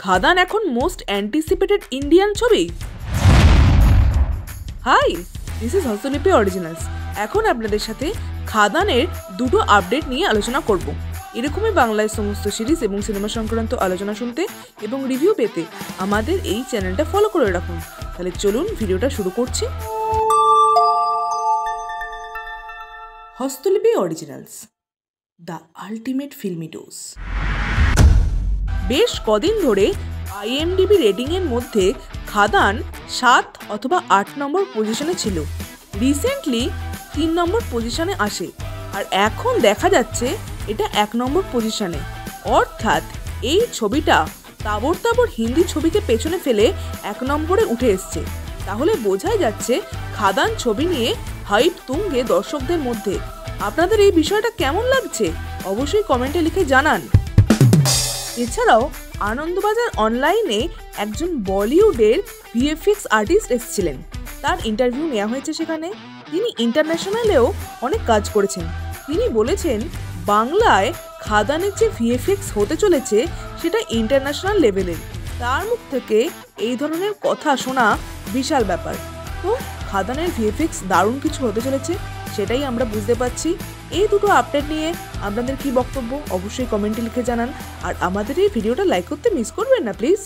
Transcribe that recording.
খাদান এখন most anticipated Indian ছবি। Hi, this is Hostolipi originals. এখন আপনাদের সাথে খাদানের দুটো আপডেট নিয়ে আলোচনা করব। এরকমই বাংলায় সমস্ত সিরিজ এবং সিনেমা সংক্রান্ত আলোচনা শুনতে এবং রিভিউ পেতে আমাদের এই চ্যানেলটা ফলো করে রাখুন। তাহলে চলুন ভিডিওটা শুরু করছি। Hostolipi originals, the ultimate filmy dose. বেশ কদিন ধরে IMDb রেটিংয়ের মধ্যে খাদান 7 অথবা 8 নম্বর পজিশনে ছিল। রিসেন্টলি 3 নম্বর পজিশনে আসে, আর এখন দেখা যাচ্ছে এটা 1 নম্বর পজিশনে। অর্থাৎ এই ছবিটা তাবড় তাবড় হিন্দি ছবিকে পেছনে ফেলে 1 নম্বরে উঠে এসছে। তাহলে বোঝাই যাচ্ছে খাদান ছবি নিয়ে হাইপ তুঙ্গে দর্শকদের মধ্যে। আপনাদের এই বিষয়টা কেমন লাগছে অবশ্যই কমেন্টে লিখে জানান। এছাড়াও আনন্দবাজার অনলাইনে একজন বলিউডের VFX আর্টিস্ট এসেছিলেন, তার ইন্টারভিউ নেওয়া হয়েছে সেখানে। তিনি ইন্টারন্যাশনালেও অনেক কাজ করেছেন। তিনি বলেছেন বাংলায় খাদানের যে VFX হতে চলেছে সেটা ইন্টারন্যাশনাল লেভেলের। তার মুখ থেকে এই ধরনের কথা শোনা বিশাল ব্যাপার। তো খাদানের VFX দারুণ কিছু হতে চলেছে, সেটাই আমরা বুঝতে পারছি। এই দুটো আপডেট নিয়ে আপনাদের কি বক্তব্য অবশ্যই কমেন্টে লিখে জানান, আর আমাদের এই ভিডিওটা লাইক করতে মিস করবেন না প্লিজ।